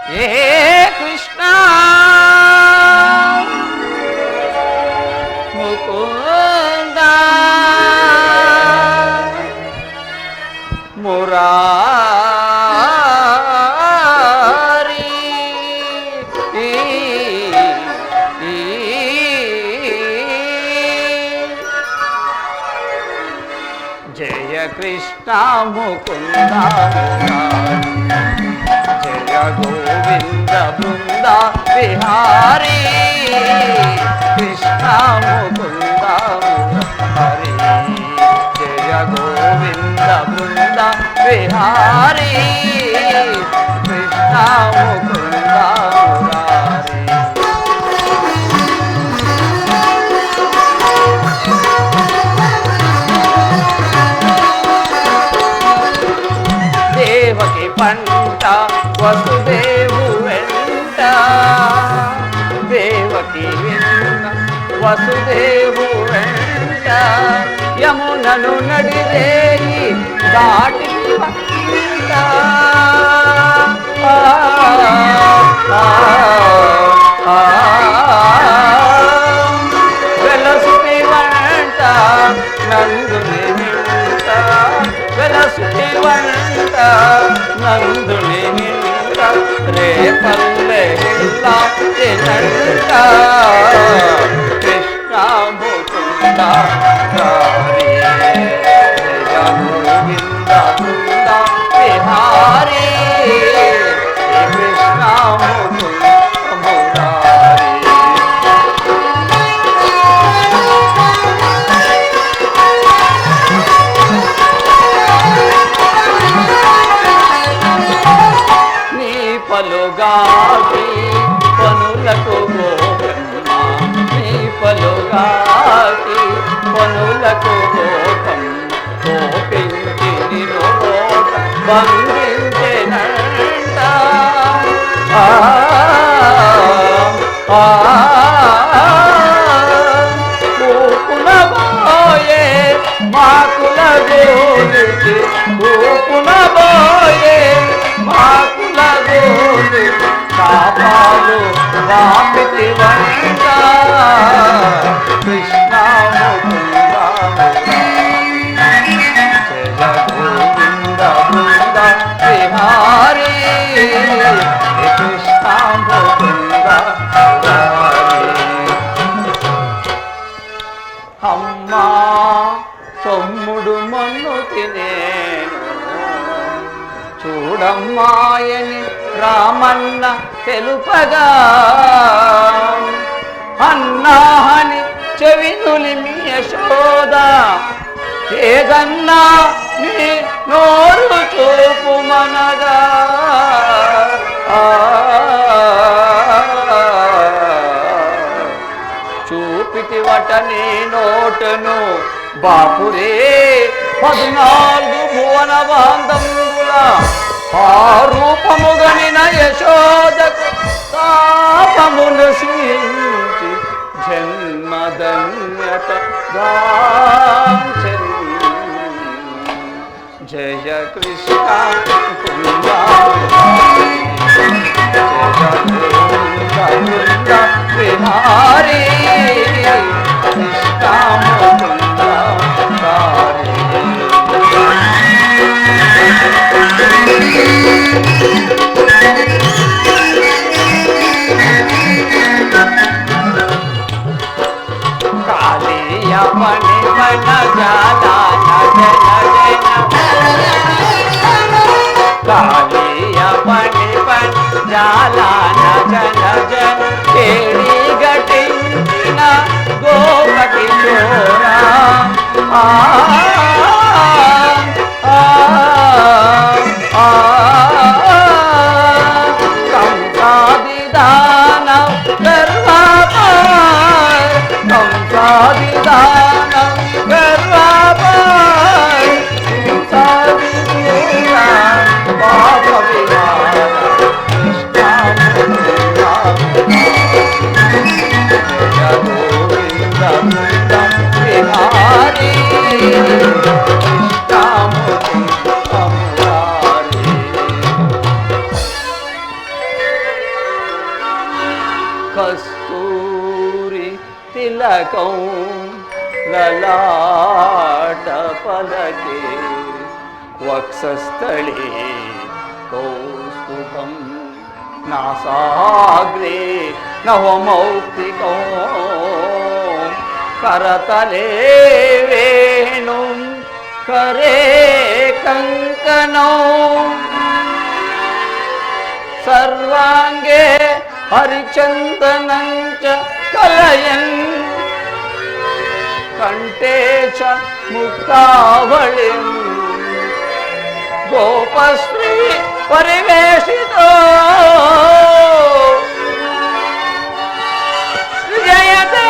ఏ కృష్ణ ముకుంద మురారి జయ కృష్ణ ముకుంద జయ గోవింద బృంద విహారీ కృష్ణ ముకుంద హరి జయ గోవింద బృంద విహారీ కృష్ణ ముకుంద మురారీ దేవకి పంట వసుదేవు వెంట దేవకి వెంట వసుదేవు వెంట యమునను నడిరేయి దాటి వెంట వెలసుటి వెంట నందుని వెంట వెలసుటి వెంట నందుని వెంట రేపల్లె తినంట కృష్ణ ముకుంద హరి జయ గోవింద బృంద విహారీ కృష్ణ ముకుంద మురారీ నీ పలుగాటి పనులకు గోపమ్మ నీ పలుగాటి పనులకు గోపమ్మ గోపించి నిరోట బంధించెనంట ఊపున పోయే మాకుల గోలికి ఊపున పోయే మాకుల గోలి కాపాలు వాపితి వంట కృష్ణ ముకుంద జయ గోవింద బృంద విహారీ కృష్ణ ముకుంద అమ్మా సొమ్ముడు మన్ను తినేను చూడమ్మాయని రామన్న తెలుపగా అన్నాహని చెవినులిమి యశోద ఏదన్నా నీ నోరు చూపు మనగా చూపితివట నీ నోటను బాపురే 14 భువన బాంధముల ఆ రూపముగనిన యశోదకు తాపమును సీంచి జన్మధన్యత గాంచెను జయ కృష్ణ ముకుంద జయ గోవింద బృంద విహారీ కృష్ణ ముకుంద మురారీ కాళీయ మణి మన జాలాన జన జన కాళీయ మణి మన జాలాన జన జన కేళి గటించిన గోపకి చోరా కంసాదిదాన గర్వాపాయ కంసాదిదాన గర్వాపాయ కంసాదిదూర పాప విహార కృష్ణ జయ గోవింద బృంద విహారీ కృష్ణ మురారీ కస్తూరి తిలకం లలాట పలకే వక్షస్థళే కౌస్తుభం నాసాగ్రే నవమౌక్తికం करतले वेणुं करे कंकणौ सर्वांगे हरिचंदनं च कलयन् कंठे च मुक्तावलिं गोपश्री परिवेशितो जयते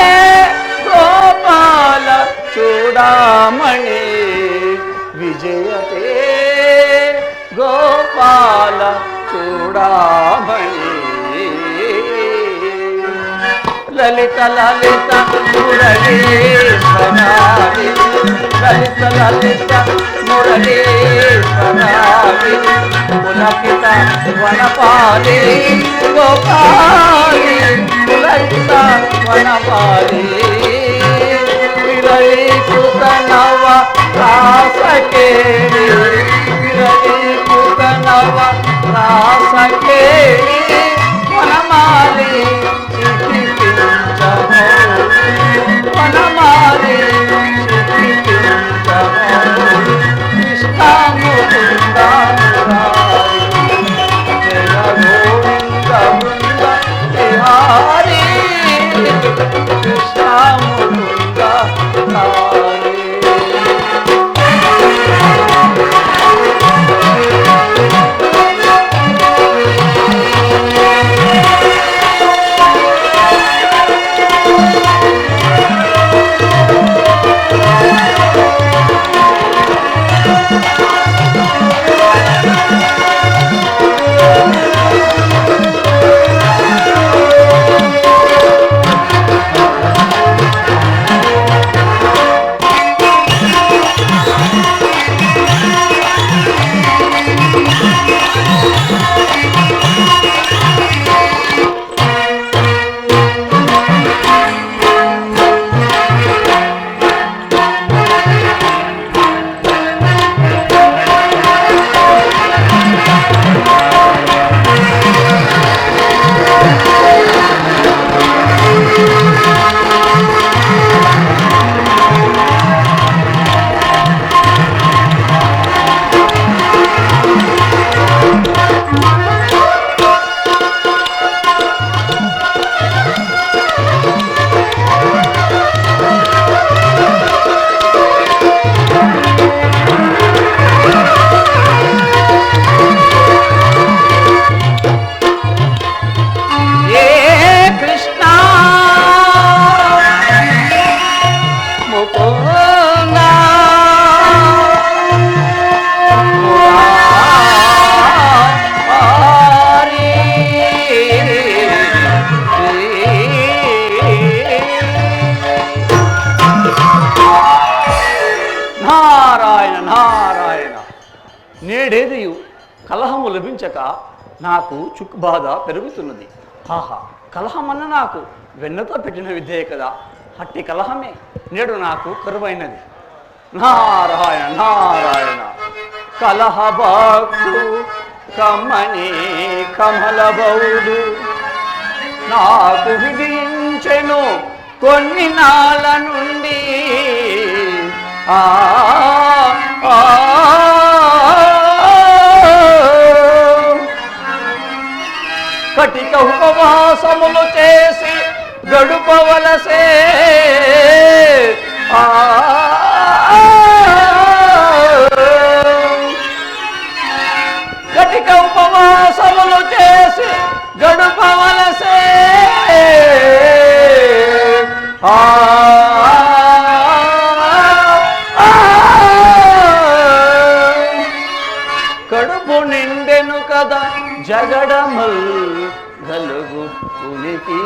गोपाल चूडामणि विजयते गोपाल चूडामणि ललित ललित मुरलीश्वरारि ललित ललित मुरलीश्वरारि पुलकित वनपाली गोपाली पुलकित वनपाली विरलीकृत नव रासकेली विरलीकृत नव रासकेली वनमाली वनमाली कृष्णा मुकुंदा जय गोविंद वृंद बिहारी कृष्णा मुकुंदा నేడేదియు కలహము లభించక నాకు చుక్కుబాధ పెరుగుతున్నది. ఆహా, కలహమన్న నాకు వెన్నతో పెట్టిన విద్యే కదా, అట్టి కలహమే నేడు నాకు కరువైనది. నారాయణ నారాయణ. కలహ భక్తు కమ్మని కమల బౌడు నాకు విధించెను కొన్ని నాళ్ళ నుండి. ఆ కటిక ఉపవాసములు చేసి గడుపవలసే. కటిక ఉపవాసములు చేసి గడుపవలసే. కడుపు నిండెను కదా జగడమల్ గలుగు పులికి.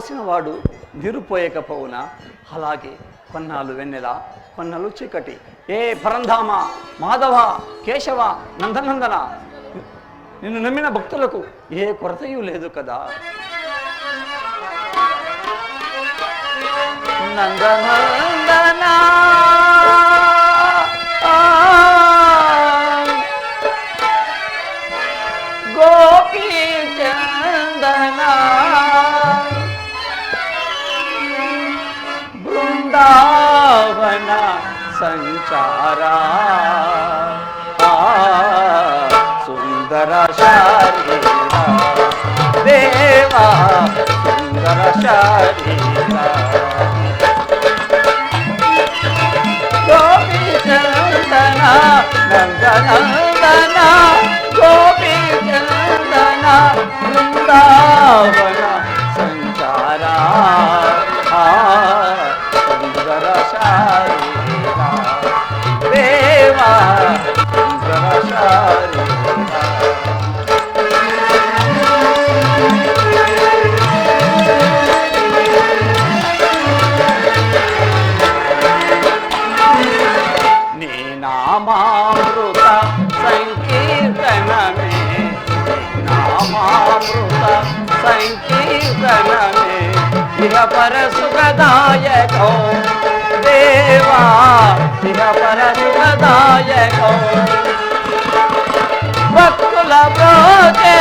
వెలసిన వాడు నిరుపోయకపోవునా, అలాగే కొన్నాళ్ళు వెన్నెల కొన్నాళ్ళు చీకటి. ఏ పరంధామ, మాధవ, కేశవ, నందనందన, నిన్ను నమ్మిన భక్తులకు ఏ కొరతయూ లేదు కదా. నందనందన గోపీ చందన బృందావన సంచారా సుందర శరీరా దేవా సుందర శరీరా గోపీ చందన నందనందన గోపీ చందన బృందావన సంచారా సుందర శరీరా దేవా సుందర శరీరా. నీ నామామృత సంకీర్తనమే, నామామృత సంకీర్తనమే ఇహ పర సుఖదాయకో దేవా ఇహ పర సుఖదాయకో. భక్తుల బ్రోచే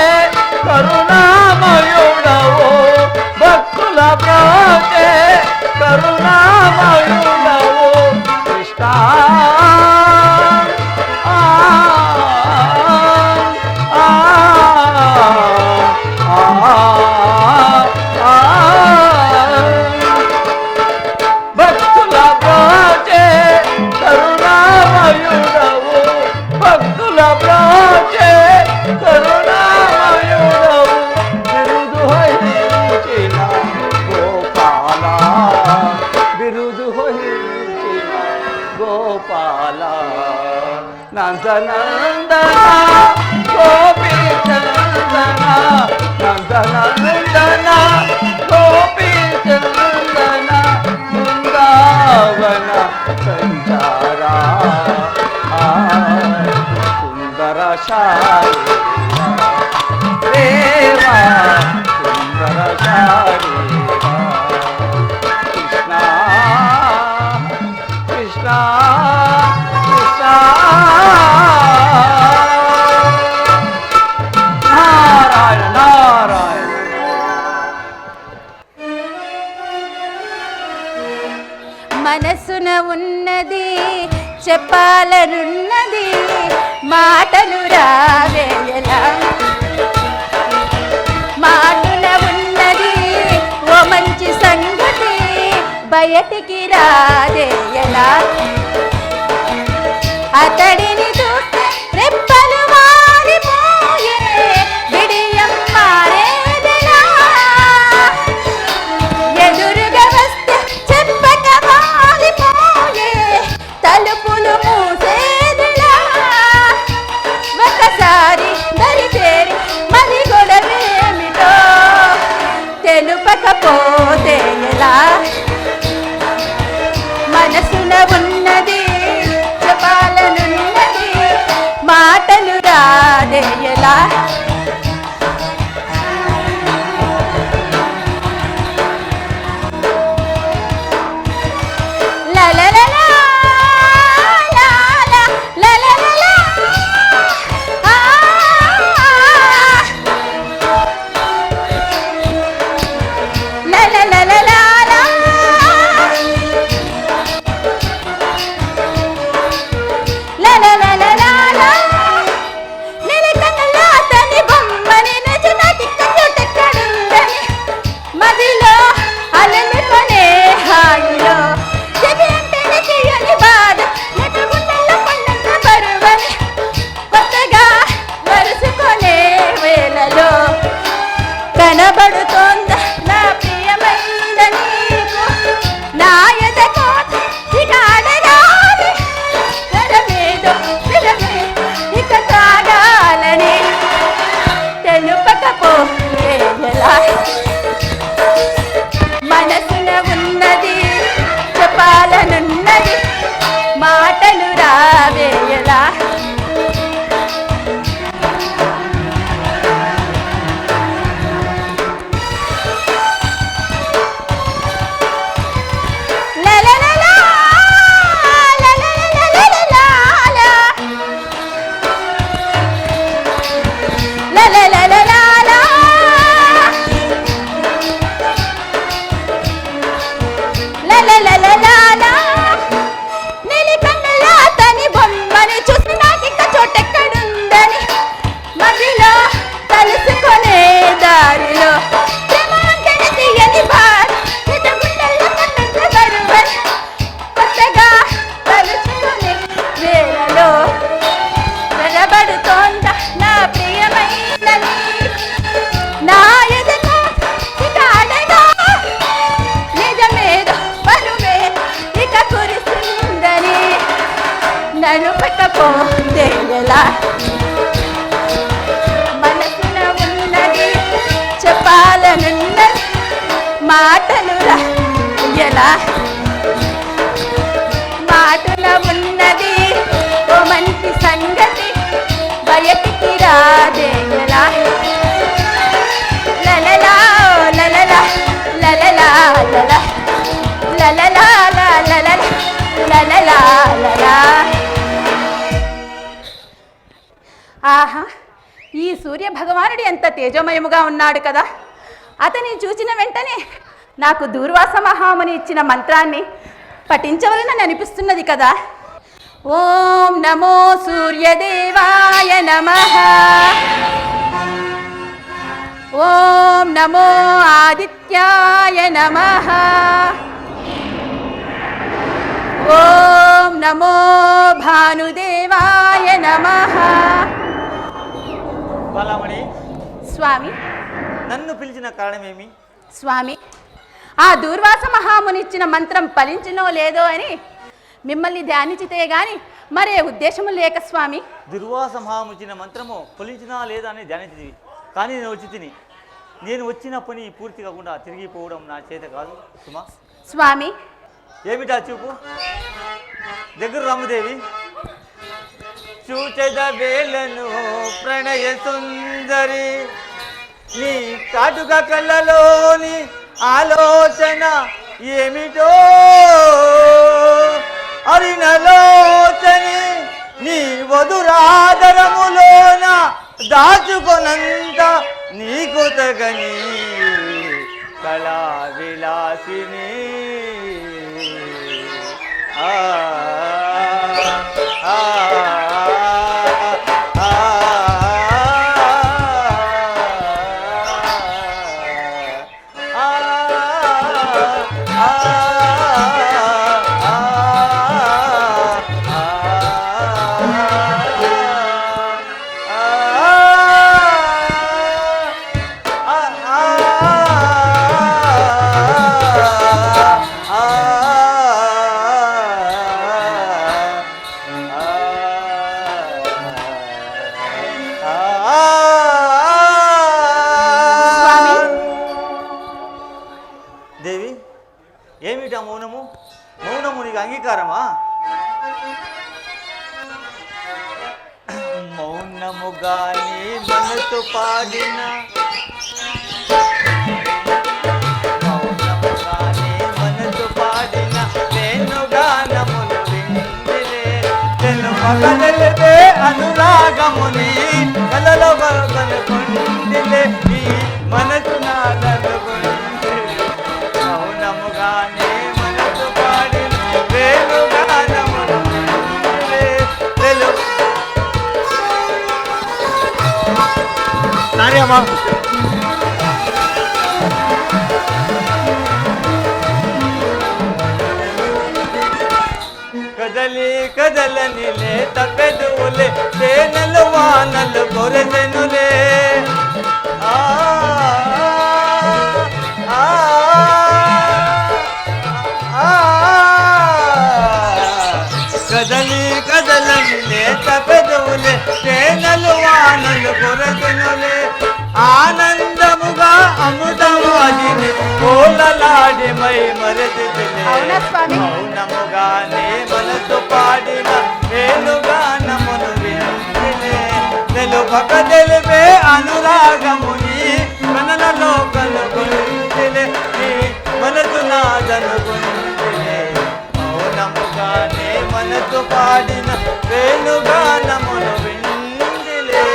కరుణామయుడవు, భక్తుల బ్రోచే కరుణామయుడవు కృష్ణ. భక్తుల బ్రోచే కరుణామయుడవు, భక్తుల బ్రోచే కరుణామయుడవు బిరుదు హరించిన గోపాల, బిరుదు హరించిన గోపాల. నందనందన గోపీ చందన నందనందన గోపీ చందన బృందావన సంచారా సుందర శరీరా దేవా సుందర శరీరా. కృష్ణ కృష్ణ కృష్ణ నారాయణ నారాయణ. మనసున ఉన్నది చెప్పాలనున్నది మాటలు రావేయలా, మాటల ఉన్నది ఓ మంచి సంగతి బయటికి రాదేయలా. అతడిని చూస్తే రెప్పలు వాలిపోయే విడియం మారేదెలా, ఎదురుగా వస్తే చెప్పక వాలిపోయే తలుపులు మూసేదెలా. ఒకసారి దరిచేరి మరి గొడవేమిటో తెలుపకపోతే ఎలా. మనసున ఉన్నది నడుపకపోతే ఎలా మనసున ఉన్నది చెప్పాలనున్నది మాటలు ఎలా మాటల ఉన్నది ఓ మంచి సంగతి బయటికి రాదే ఎలా లలలా లలలా లలలా లలా లలలా లలలా లలలా లలా. ఆహా, ఈ సూర్య భగవానుడు ఎంత తేజోమయముగా ఉన్నాడు కదా. అతని చూచిన వెంటనే నాకు దూర్వాస మహాముని ఇచ్చిన మంత్రాన్ని పఠించవలనని అనిపిస్తున్నది కదా. ఓం నమో సూర్యదేవాయ నమః. ఓం నమో ఆదిత్యాయ నమః. ఓం నమో భానుదేవాయ నమః. బాలామణి, స్వామి, నన్ను పిలిచిన కారణమేమి? స్వామి, ఆ దూర్వాస మహాముని ఇచ్చిన మంత్రం ఫలించినో లేదో అని మిమ్మల్ని ధ్యానించితే గాని మరే ఉద్దేశము లేక స్వామి. దుర్వాస మహాముచిన మంత్రము ఫలించినా లేదా అని ధ్యానించింది, కానీ నేను వచ్చి తిని నేను వచ్చిన పని పూర్తి కాకుండా తిరిగిపోవడం నా చేత కాదు సుమా. స్వామి, ఏమిటా చూపు? దగ్గర రామదేవి, చూచెద వేలను ప్రణయ సుందరి, నీ కాటుక కళ్ళలోని ఆలోచన ఏమిటో అరినలోచని, నీ వధురాదరములోన దాచుకొనంత నీకు తగని కళా విలాసిని. ఆ ఆ దేవి, ఏమిటా మౌనము? మౌనము నీకు అంగీకారమా? మౌనముగాని మనసు పాడిన, మౌనముగాని మనసు పాడిన వేణుగానములు విందిలే, తెలుపగలదే అనురాగముని కలలో కనుకొందిలే, ఈ మనసు నాదనుకుంది. మౌనముగానే మనసు పాడిన వేణుగానములు విందిలే. నార్యమా కదలి కదలని లేత పెదవులే తేనెలు వానలు కొరసెనులే. కదలి కదలని లేత పెదవులే తేనెలు వానలు కొరసెనులే. ఆనందముగా అమృతవాదిని కోలలాడి మై మరచితిలే. మౌనముగానే మనసు పాడిన వేణుగానమును విందిలే, తెలుపక తెలిపే అనురాగముని కనలలో కలుగుందిలే, ఈ మనసు నాదనుకుందిలే. మౌనముగానే మనసు పాడిన వేణుగానమును విందిలే.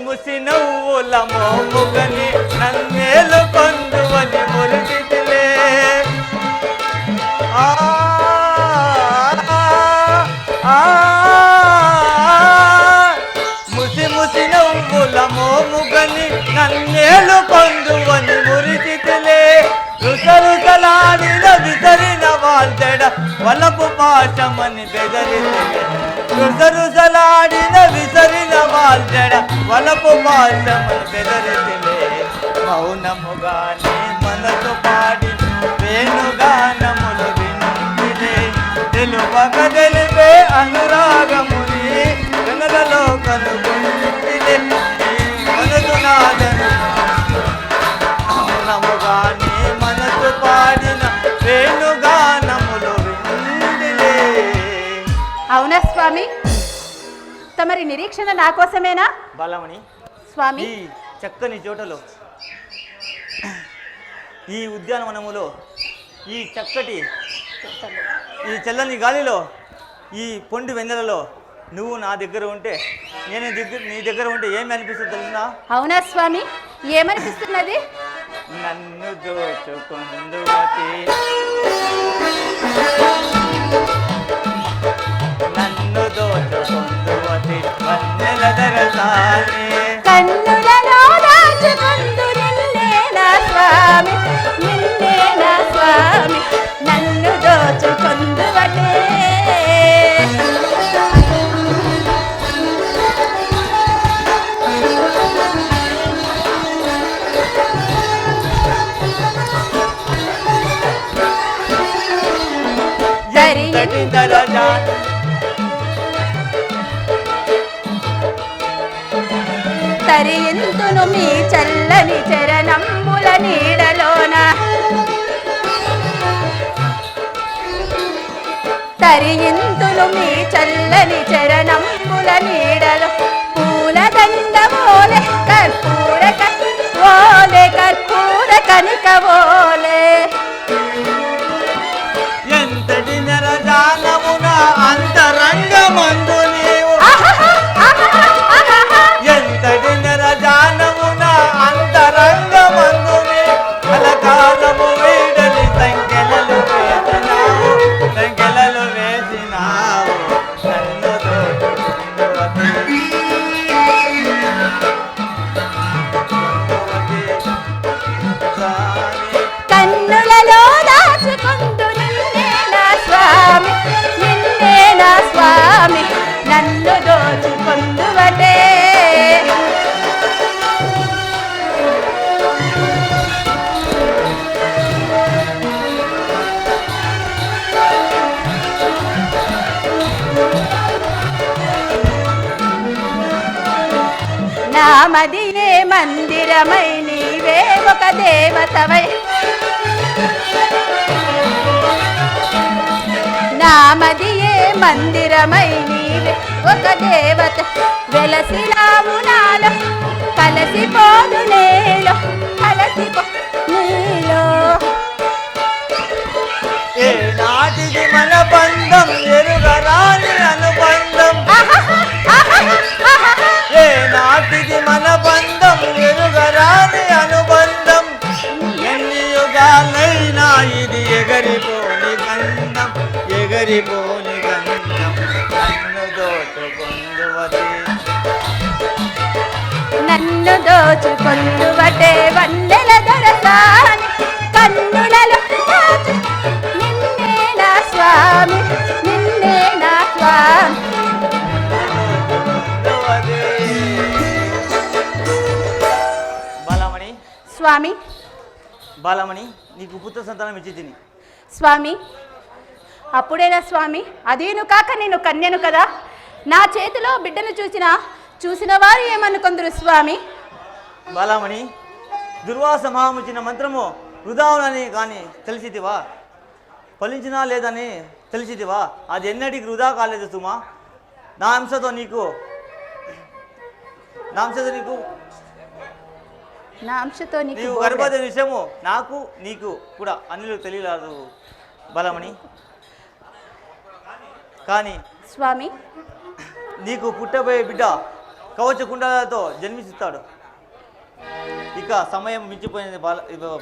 ముసి నవ్వుల మోముగని నన్నేలు కొందువని మురికిలే. ముసి ముసి నవ్వుల మోముగని నన్నేలు కొందువని మురికిలే. రుసరుసలాడిన విసరిన వాల్చెడ వలపు పాశమని బెదరితివే రుసరుసలాడిన విసరిన వాల్చెడ వలపు పాశమని బెదరితివే మౌనముగానే మనసు పాడి వేణుగానములు వినిపిలే తెలుపక తెలిపే అనురాగముని వెనలలో కనుగొంటిలే మనసు నాదను మౌనముగానే మనసు పాడిన వేణుగానములు వినిపిలే. అవునా స్వామి, తమరి నిరీక్షణ నా కోసమేనా? బాలమణి, స్వామి, ఈ చక్కని చోటలో ఈ ఉద్యానవనములో ఈ చక్కటి ఈ చల్లని గాలిలో ఈ పొండి వెన్నెలలో నువ్వు నా దగ్గర ఉంటే నేను నీ దగ్గర ఉంటే ఏమి అనిపిస్తుంది తెలుసా? అవునా స్వామి, ఏమనిపిస్తున్నది? నన్ను దోచుకొందువతి నన్ను దోచుకొందువతి వన్నెల దరసాని కన్నులలో దాచుకొందు నిన్నే నా స్వామి, నిన్నే నా స్వామి, నన్ను దోచుకొందువటే. ఎంతటి దరజా తరియింతును మీ చల్లని చరణంబుల నీడలోన, తరియింతును మీ చల్లని చరణంబుల నీడలో పూలదండమోలే కర్పూర ఓలే కర్పూర కనికవోలే. ఎంతటి నెరజానమున అంతరంగమందు నీవు ఎంతటి నెరజానమున అంతరంగమందు నీవు కలకాలము వీడలి సంఖ్యలలు వేసినావు సంఖ్యలలు వేసినావు నన్ను దోచుకొందువతి కన్నులలో దాచుకొందు నిన్నే నా స్వామి, నిన్నే నా స్వామి, నన్ను దోచుకొందువటే. నా మదియే మందిరమై నీవే ఒక దేవతవై, నా మదియే మందిరమై నీవే ఒక దేవత వెలసినావు నాలో కలసిపోదు నేలో కలసిపో నీలో. ఏ నాటిది మన బంధం ఎరుగరాని అనుబంధం ఏ నాటిది మన బంధం ఎరుగరాని అనుబంధం ఎన్ని యుగాలైనా ఇది ఎగరిపోని గంధం ఎగరిపోని గంధం నన్ను దోచుకొందువతి నన్ను దోచుకొందువటే వన్నెల దొరసాని కన్నులలో దాచు నిన్నే నా స్వామి, నిన్నే నా స్వామి. బాలమణి, స్వామి, బాలమణి, నీకు పుత్ర సంతానం ఇచ్చి తిని స్వామి, అప్పుడేనా స్వామి? అదేను కాక నేను కన్యను కదా, నా చేతిలో బిడ్డను చూసిన వారు ఏమనుకుందరు స్వామి? బాలమణి, దుర్వాస మహాముచిన మంత్రము వృధావులని కానీ తెలిసితివా? ఫలించినా లేదని తెలిసితివా? అది ఎన్నటికి వృధా కాలేదు సుమా. నా అంశతో నీకు నీవు గర్భవతి విషయము నాకు నీకు కూడా అన్నిలు తెలియలేదు బలమణి. కానీ స్వామి, నీకు పుట్టబోయే బిడ్డ కవచ కుండలతో జన్మిస్తాడు. ఇక సమయం మించిపోయింది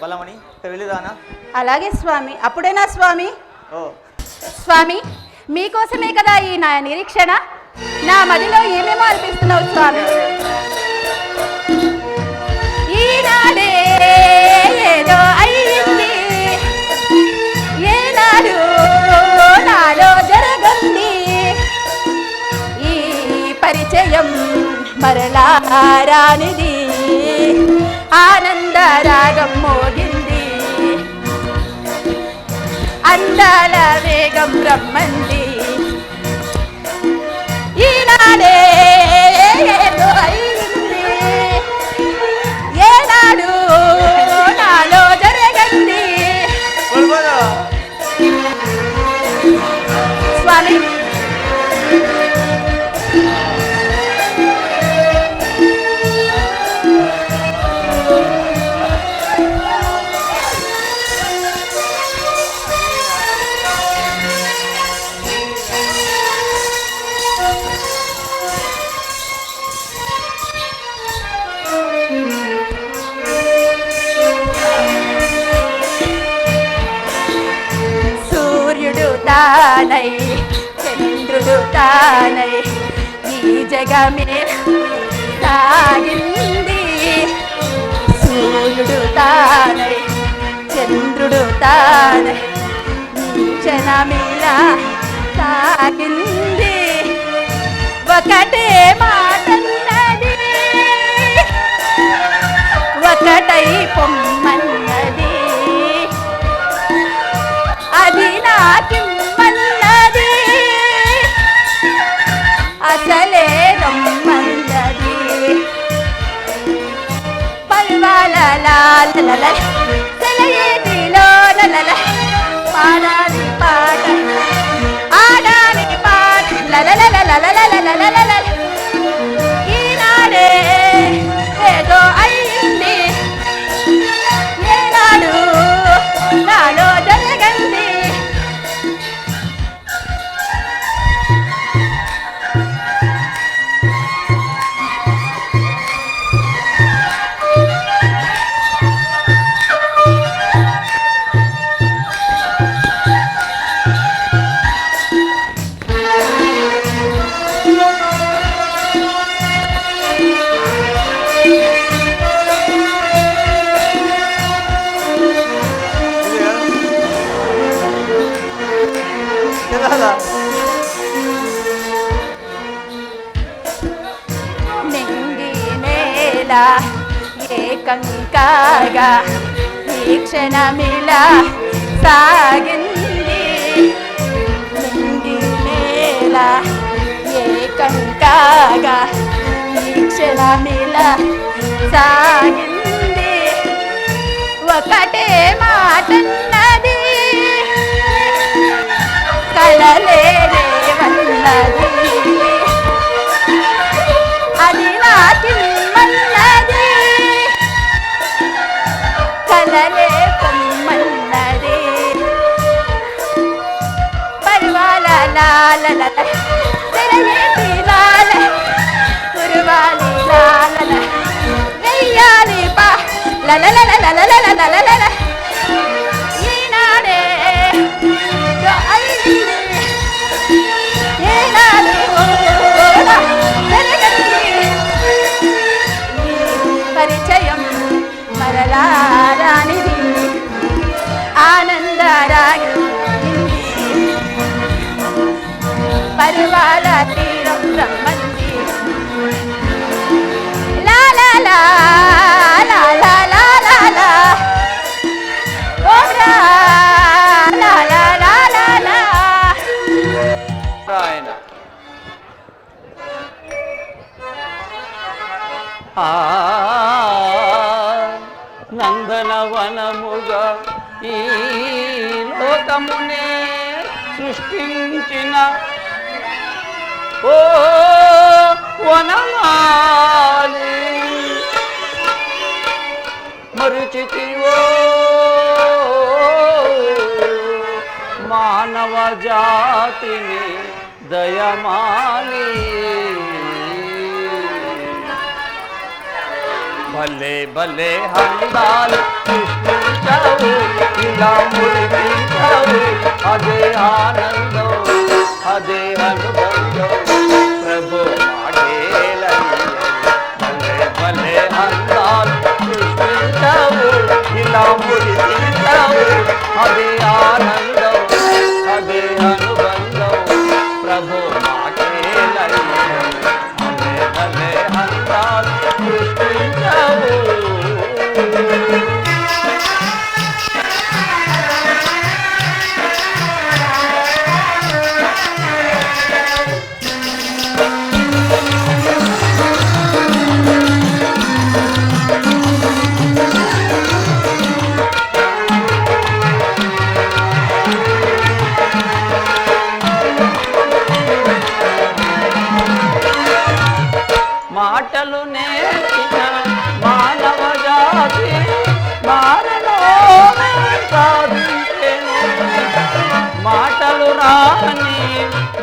బలమణి, ఇక వెళ్ళిరానా? అలాగే స్వామి. అప్పుడేనా స్వామి? ఓ స్వామి, మీకోసమే కదా ఈ నా నిరీక్షణ. నా మదిలో ఏమేమో అనిపిస్తున్నావు స్వామి. ఈనాడే ఏదో అయ్యింది, ఏనాడు నాలో జరగంది ఈ పరిచయం మరలా రానిది ఆనంద రాగం మోగింది అందాల వేగం రమ్మంది ఈనాడే ఏదో అయింది ఏనాడు నాలో జరగంది స్వామి తానై చంద్రుడు తానై ఈ జగమే సాగింది సూర్యుడు తానై చంద్రుడు తానై ఈ జనమిలా సాగింది ఒకటే మాటన్నది ఒకటై పొమ్మన్నది అది నాకిమ్మన్నది అసలే రమ్మన్నది పల్వాల సెలయేటిలో లలల పాడాలి పాట ఆడాలి పాట లలల ఈనాడే ఏదో అయింది ఏనాడు నాలో జరగంది నింగి నేల ఏకంకాగా ఈ క్షణమిలా సాగింది నింగి నేల ఏకంకాగా ఈ క్షణమిలా సాగింది ఒకటే మాటన్నది కలలేవన్నది అది నాకిమ్మన్నది కలలే పొమ్మన్నది పర్వాల లాలల తెరయేటి లాల కురువాలి లాలల వెయ్యాలి పా లలల ఈనాడే పరిచయం మరలా రానిది ఆనంద రాగం పర్వాల తీరం రమ్మంది లాలా నందనవనముగా ఈ లోకమునే సృష్టించిన ఓ వనమాలి మరుచితివో మానవ జాతిని దయమాలి భలే భలే హందాలు సృష్టించావు ఇలా మురిపించావు అదే ఆనందం అదే అనుబంధం ప్రభు భలే భలే హందాలు సృష్టించావు ఇలా మురిపించావు అదే ఆనందం అదే అనుబంధం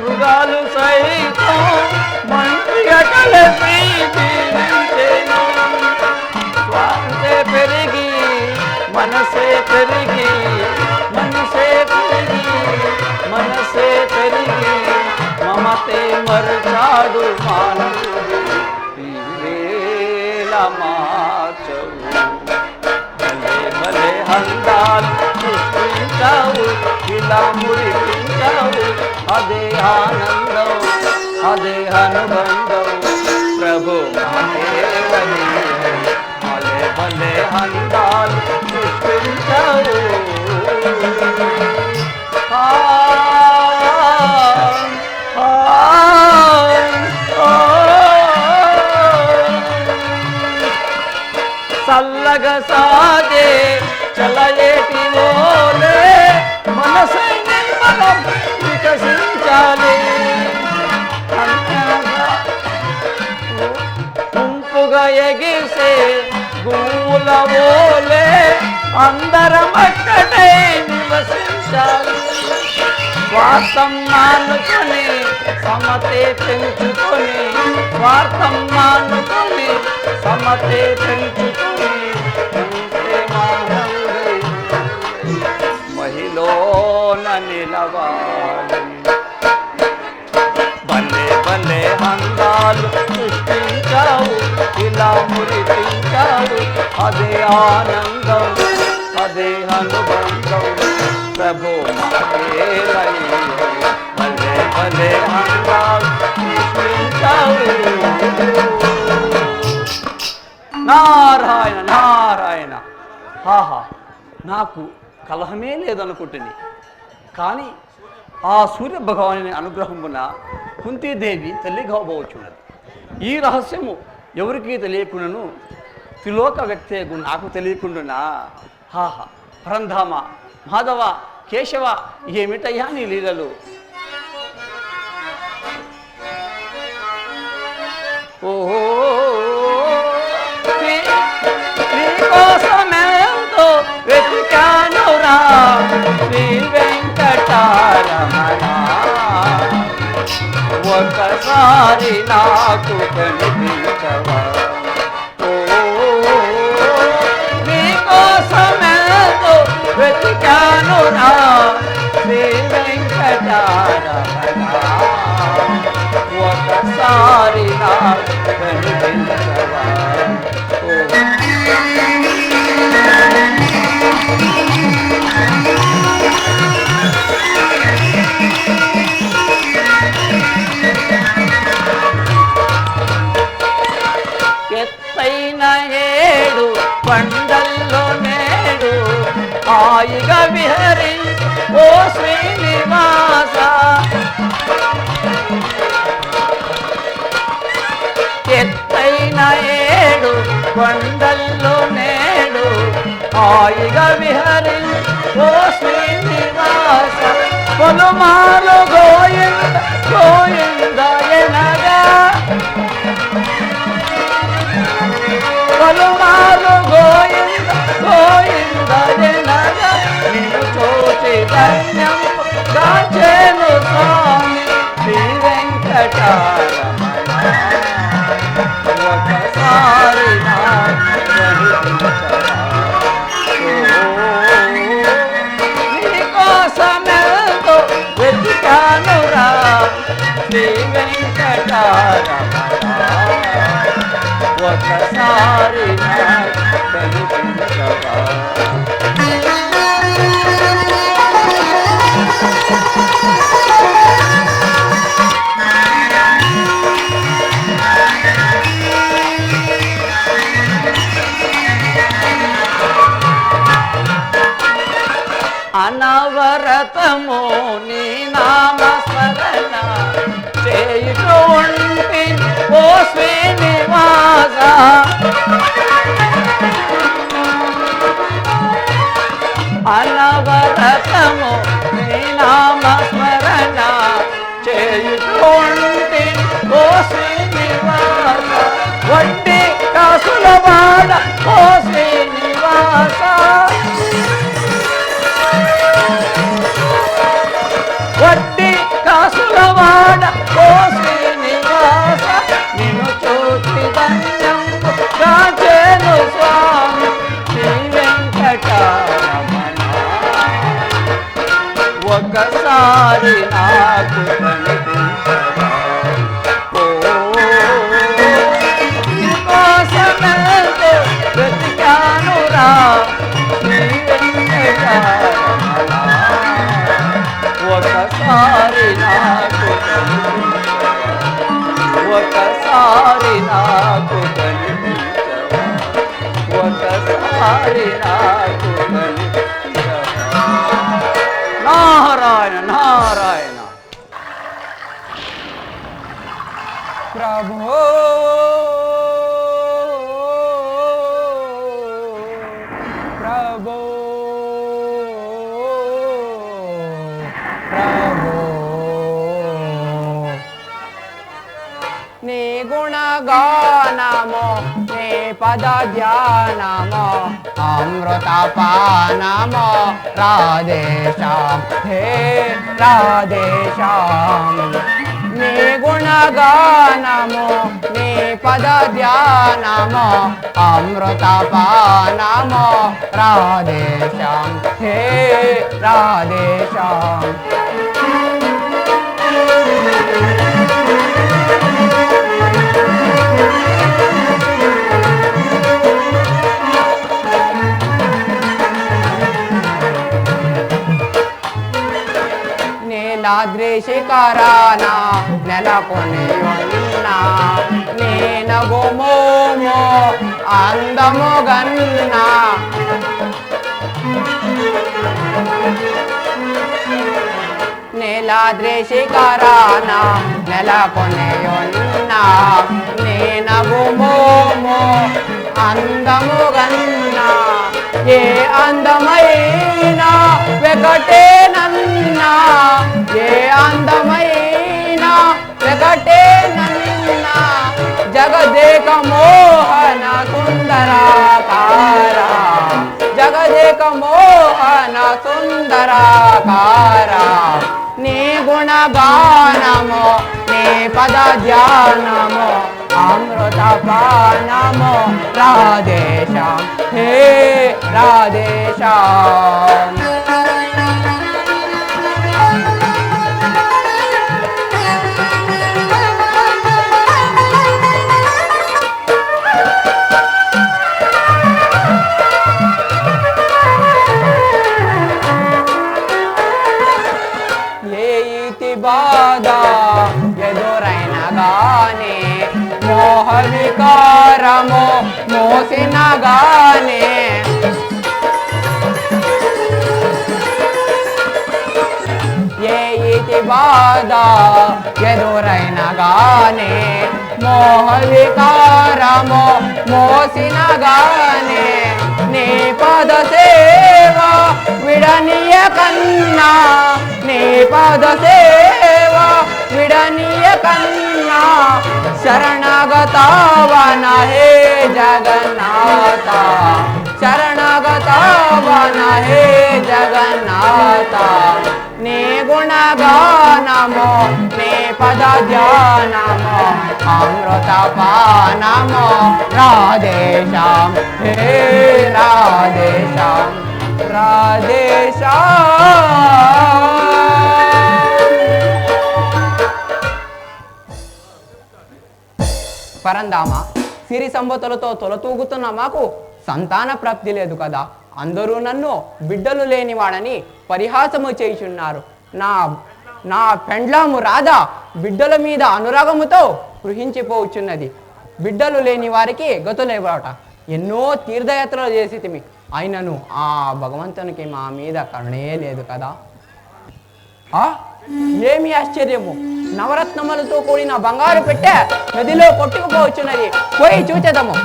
మృగాలు సైతం మంచిగా కలిసి జీవించెను. శ్వాసే పెరిగి మనసే పెరిగి మనసే పెరిగి మనసే పెరిగి మమతే మరచాడు మానవుడు ఈ వేళ మార్చవు. భలే భలే అందాలు సృష్టించావు, ఇలా మురిపించావు, అదే ఆనందం అదే అనుబంధం ప్రభు మాదేవని. భలే భలే అందాలు సృష్టించావు. చల్లగా సాగే చలయేటి ఓలే మనసై నిర్మలం వికసించాలి. గుంపుగా ఎగిసే గువ్వుల ఓలే అందరం అక్కడే నివసించాలి. స్వార్థం మానుకొని సమతే పెంచుకొని స్వార్థం మానుకొని సమతే పెంచుకొని మహిళన నిలవాలి. భలే భలే అందాలు సృష్టించావు, ఇలా మురిపించావు, అదే ఆనందం అదే అనుబంధం ప్రభు మాదేవని. భలే భలే అందాలు సృష్టించావు. నారాయణ నారాయణ. ఆహా, నాకు కలహమే లేదనుకుంటుంది, కానీ ఆ సూర్య భగవాని అనుగ్రహమున కుంతీదేవి తల్లి కాబోచున్నది. ఈ రహస్యము ఎవరికి తెలియకుండాను త్రిలోక వ్యక్తేగు నాకు తెలియకుండానా. హాహా, పరంధామ మాధవ కేశవ, ఏమిటయ్యా నీ లీలలు. ఓహో, నీకోసమెంతో వెతికానురా శ్రీ వెంకటారమణ, ఒకసారి నాకు కనిపించవా. నీకోసమెంతో వెతికానురా శ్రీ వెంకటారమణ, ఒకసారి నాకు కనిపించవా. ఎత్తైన ఏడు కొండల్లో నేడు హాయిగా విహరి ఓ శ్రీనివాస. ఎత్తైన ఏడు కొండల్లో నేడు హాయిగా విహరి ఓ శ్రీనివాస. పొలుమాలు గోయింద గోయింద ఎనగా, పొలుమాలు గోయింద గోయింద ఎనగా, నిన్ను చూచి ధన్యం గాంచెను స్వామి శ్రీ వెంకటారమణ, ఒకసారి నాకు కనిపించవా. నీకోసమెంతో వెతికానురా శ్రీ వెంకటారమణ, ఒకసారి నాకు కనిపించవా. అనవరతము నీ నామస్మరణ చేయుచు ఉంటి ఓ శ్రీనివాస. అనవరతము నీ నామస్మరణ చేయుచు ఉంటి ఓ శ్రీనివాస. వడ్డీ కాసుల వాడ ఓ శ్రీనివాస. మరి నాకు నారాయణ నారాయణ. ప్రభో ప్రభో ప్రభో నీ గుణగానమో నీ పద ధ్యానమో అమృతపానమో రాధేశాం హే రాధేశాం. నీ గుణగానమో నీ పద ధ్యానమో అమృతపానమో రాధేశాం హే రాధేశాం. నీలాద్రి శిఖరాన నెలకొని ఉన్నా నేనగుమోమో అందముగన్నా. నీలాద్రి శిఖరాన నెలకొని ఉన్నా నేనగుమోమో అందముగన్నా. ఏ అందమైనా వెకటేనన్నా ఏ అందమైనా వెకటేనన్నా. జగదేక మోహన సుందరాకార జగదేక మోహన సుందరాకార. నీ గుణగానమో నీ పద ధ్యానమో అమృతపానమో రాధేశాం హే రాధేశాం. బాధ ఎదురైన గానే మోహ వికారము మోసిన గానే. ఏ ఇతి బాధ ఎదురైన గానే మోహ వికారము మోసిన గానే. నీ పద సేవ విడనీయ కన్నా నీ పద సేవ విడనీయ కన్నా. శరణగతావన హే జగన్నాథ శరణగతావన హే జగన్నాథ. నీ గుణగానమో నీ పద ధ్యానమో అమృతపానమో రాధేశాం హే రాధేశాం రాధేశాం. పరంధామ సిరి సంపదలతో తొలతూగుతున్న మాకు సంతాన ప్రాప్తి లేదు కదా. అందరూ నన్ను బిడ్డలు లేనివాడని పరిహాసము చేయుచున్నారు. నా పెండ్లాము రాధా బిడ్డల మీద అనురాగముతో గృహించిపోవచ్చున్నది. బిడ్డలు లేని వారికి గతులేవాట. ఎన్నో తీర్థయాత్రలు చేసితిమి, అయినను ఆ భగవంతునికి మా మీద కరుణే లేదు కదా. ఏమి ఆశ్చర్యము! నవరత్నములతో కూడిన బంగారు పెట్టె నదిలో కొట్టుకుపోవచ్చున్నది. పోయి చూచేదము.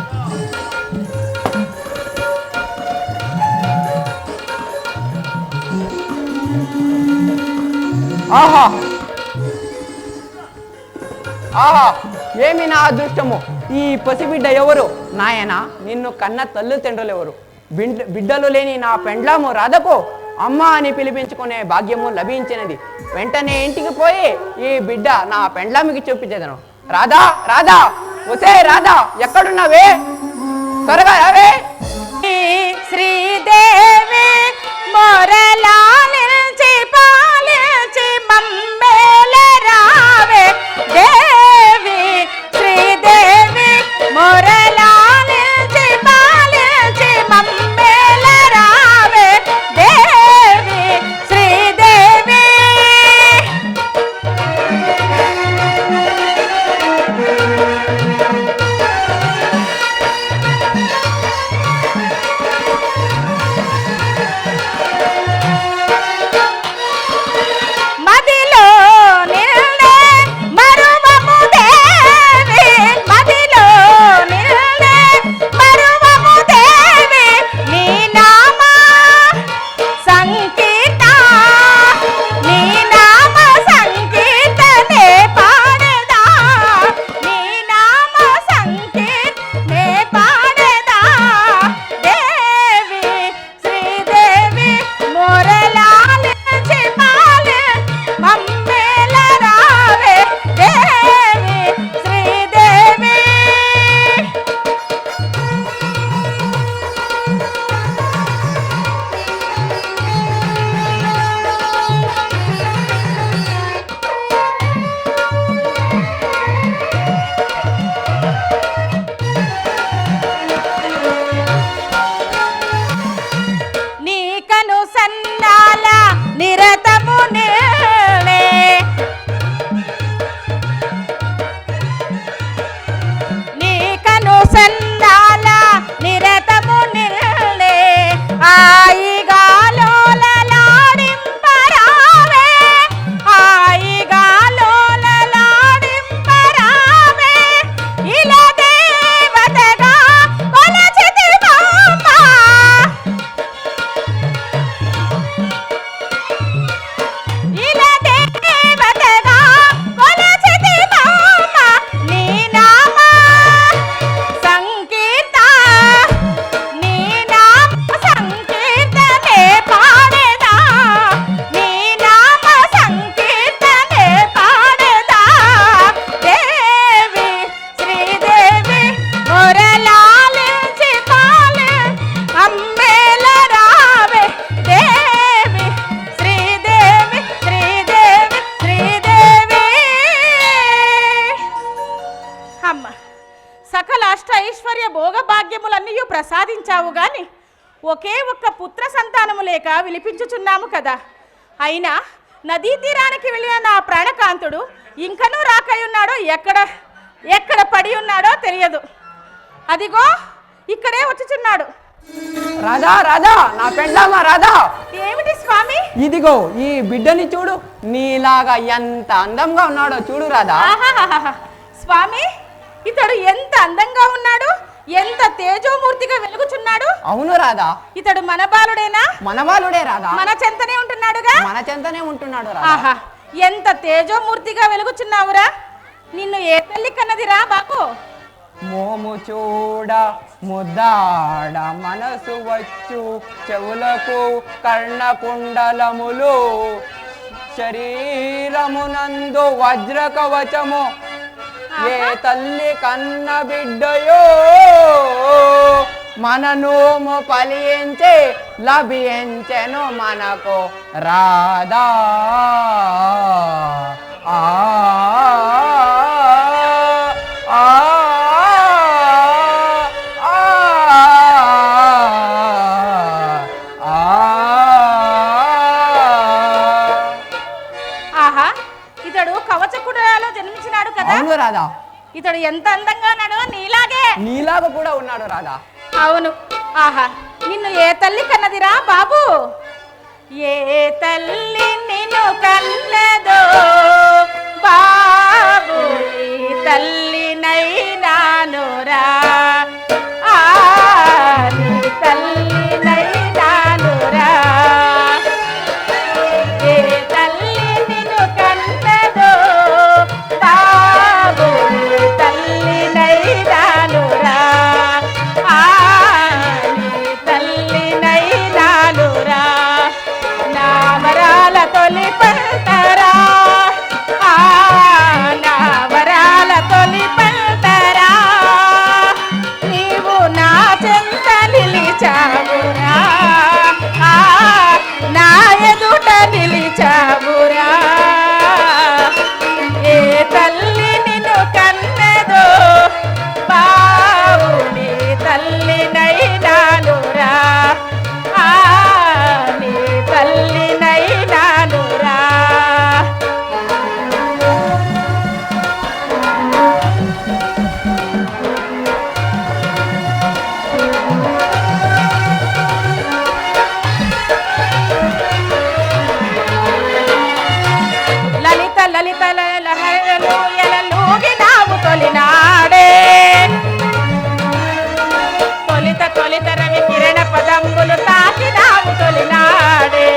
ఆహా ఆహా ఏమి నా అదృష్టము! ఈ పసిబిడ్డ ఎవరు? నాయన, నిన్ను కన్న తల్లిదండ్రులు ఎవరు? బిడ్డలు లేని నా పెండ్లాము రాధకు అమ్మ అని పిలిపించుకునే భాగ్యము లభించినది. వెంటనే ఇంటికి పోయి ఈ బిడ్డ నా పెండ్లామికి చూపించేదను. రాధా రాధా ఒసే రాధా, ఎక్కడున్నావే? త్వరగా రావే. శ్రీదేవి మొరలాలించి పాలించి మమ్మేల రావే. దేవి శ్రీదేవి మొరలాలించి పాలించి మమ్మేల రావే. దేవి శ్రీదేవి ప్రసాదించావు గాని ఒకే ఒక్క పుత్ర సంతానము లేక విలిపించుచున్నాము కదా. అయినా నదీ తీరానికి వెళ్ళిన నా ప్రాణకాంతుడు ఇంకనూ రాకై ఉన్నాడో, ఎక్కడ పడి ఉన్నాడో తెలియదు. అదిగో ఇక్కడే వచ్చుచున్నాడు. రాధా రాధా, నా పెండామా రాధా. ఏమిటి స్వామి? ఇదిగో ఈ బిడ్డని చూడు, నీలాగా ఎంత అందంగా ఉన్నాడో చూడు రాధా. ఆహాహాహా. స్వామి, ఇతడు ఎంత అందంగా ఉన్నాడు, ఎంత తేజోమూర్తిగా వెలుగుచున్నాడు. అవును రాధా. ఇతడు మన బాలుడేనా? మన బాలుడే రాధా. మన చెంతనే ఉంటున్నాడుగా. మన చెంతనే ఉంటున్నాడు రాధా. ఆహా, ఎంత తేజోమూర్తిగా వెలుగుచున్నావురా. నిన్ను ఏ తల్లి కన్నదిరా బాబు? మోము చూడ ముద్దాడ మనసు వచ్చు, చెవులకు కర్ణకుండలములు, శరీరమునందు వజ్ర కవచము, ఏ తల్లి కన్న బిడ్డయో మనను పలించే లభించెను మనకు రాధా. ఆ అవును రాధా. ఇతడు ఎంత అందంగా ఉన్నాడో నీలాగా కూడా ఉన్నాడు రాధా. అవును. ఆహా, నిన్ను ఏ తల్లి కన్నదిరా బాబు? ఏ తల్లి నిన్ను కన్నదో బాబు, తల్లినైనానురా, తల్లినైనానురా. ఏ తల్లి నిన్ను కన్నదో బాబు, తల్లినైనానురా, తల్లినైనానురా. నావరాల తొలి పంటరా, నావరాల తొలి పంటరా, నీవు నా చెంత నిలిచావురా, నా ఎదుట నిలిచావురా. ఏ తల్లి నిన్ను కన్నదో బావు, నీ తల్లినైనానురా, నీ తల్లినైనానురా. లలిత లలిత లహరలు ఎలలూగినావు తొలినాడే, తొలిత తొలిత రవి కిరణ పదంబులు తాకినావు తొలినాడే.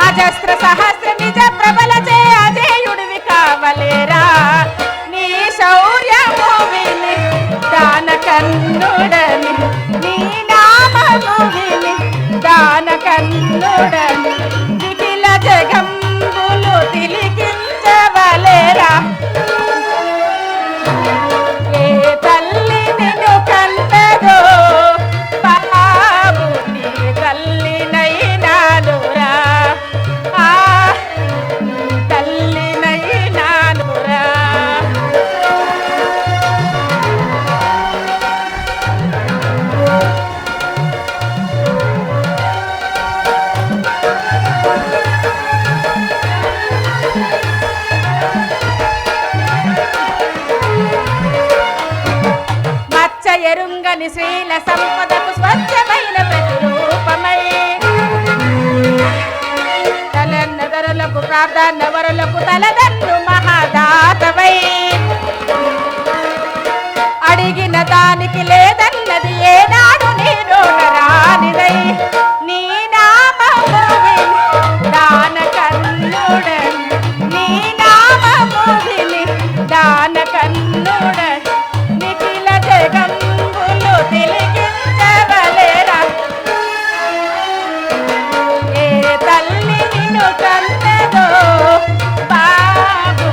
అజస్త్ర సహస్ర నిజ ప్రబల చే అజేయుడివి కావలేరా, నీ శౌర్యము విని దాన కన్నుడని, నీ నామము విని దాన కన్నుడని, నిఖిల జగంబులు తిలికించవలేరా. ఏ తల్లి నిన్ను కన్నదో బాబు, నీ తల్లినైనానురా, నీ తల్లినైనానురా. మచ్చ ఎరుంగని శ్రీల సంపదకు స్వచ్ఛమైన ప్రతిరూపమై, తలన్నదరులకు ప్రార్థనవరులకు తలదన్ను మహాదాతవై, అడిగిన దానికి లేదన్నది ఏనాడు నీ నోట రానిదై, నీ నామము విని దాన కన్నుడని, నీ నామము విని దాన కన్నుడని, నిఖిల జగంబులు తిలిగించవలేరా. ఏ తల్లి నిన్ను కన్నదో బాబు,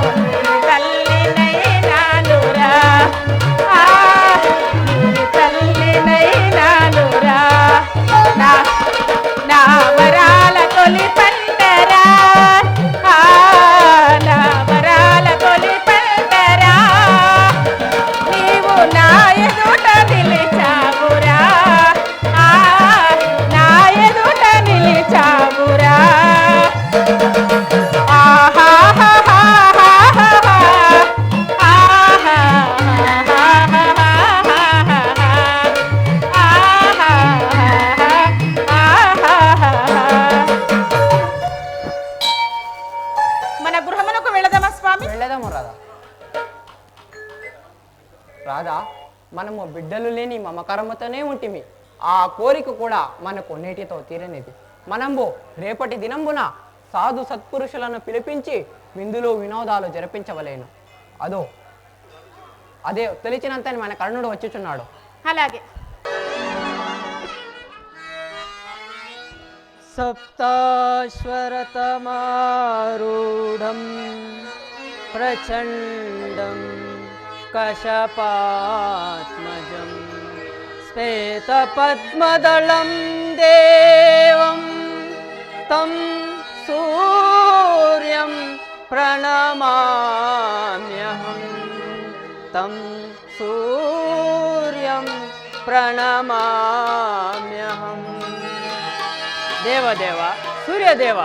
పదము రాధా. రాధా, మనము బిడ్డలు లేని మమకారముతోనే ఉంటిమి. ఆ కోరిక కూడా మనకు నేటితో తీరనిది. మనము రేపటి దినంబున సాధు సత్పురుషులను పిలిపించి విందులు వినోదాలు జరిపించవలేను. అదే తెలిసినంత మన కర్ణుడు వచ్చుచున్నాడు. అలాగే. సప్తాశ్వరతమారూఢం ప్రచండం కశపాత్మజం శ్వేతపద్మదళం దేవం తం సూర్యం ప్రణమామ్యహం తం సూర్యం ప్రణమామ్యహం. దేవదేవ సూర్యదేవ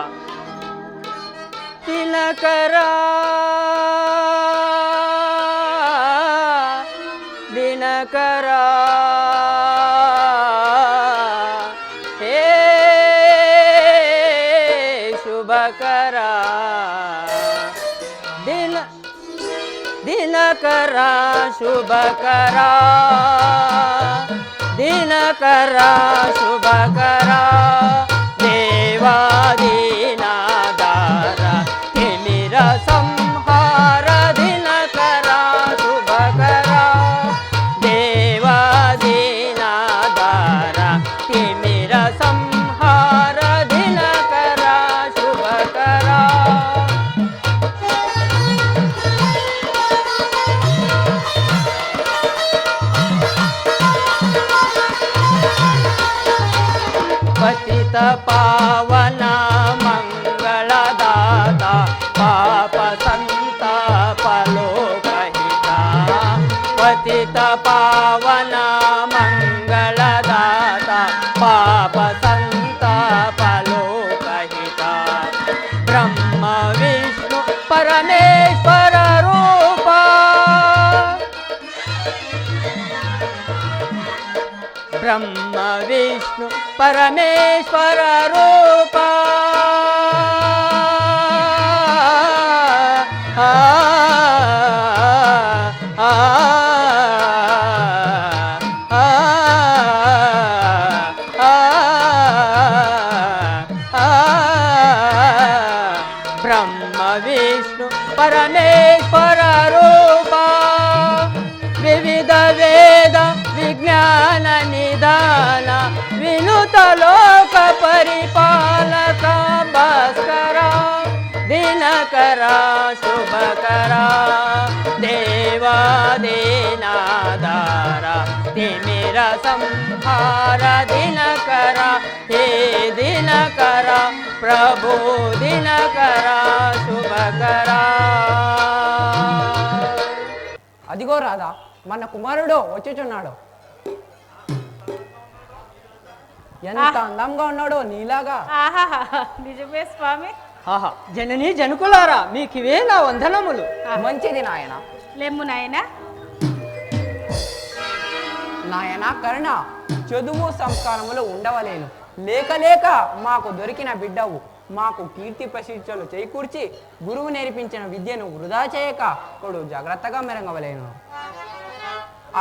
దినకరా దినకరా హే శుభకరా దినకరా శుభకరా దినకరా శుభకరా దేవాదీనాదార తిమిర సంహార దినకరా శుభకరా దేవాదీనాదార తిమిర సంహార దినకరా శుభకరా. పతిత పావన మంగళదాత పాప సంతాపలోకహిత పతిత పావన మంగళదాత పాప సంతాపలోకహిత బ్రహ్మ విష్ణు పరమేశ్వర రూప బ్రహ్మ విష్ణు పరమేశ్వర రూప బ్రహ్మ విష్ణు పరమేశ్వర రూప వివిధ వేద విజ్ఞాన నిదాన వినుత లోక పరిపాలక భాస్కర దినకర శుభకర దేవాదీనాదార తిమిర సంహార దినకర హే దినకర ప్రభు దినకర శుభకర. అదిగో రాధా, మన కుమారుడు వచ్చుచున్నాడు. ఎంత అందంగా ఉన్నాడో నీలాగా. ఆహాహా, నిజమే స్వామి. ఆహా, జననీ జనుకులారా మీకివే నా వందనములు. మంచిది నాయన. లెమ్ము నాయనా. నాయన కర్ణ, చదువు సంస్కారములు ఉండవలేను. లేక లేక మాకు దొరికిన బిడ్డవు. మాకు కీర్తి ప్రశిక్షలు చేకూర్చి గురువు నేర్పించిన విద్యను వృధా చేయక కొడు జాగ్రత్తగా మెరగవలేను.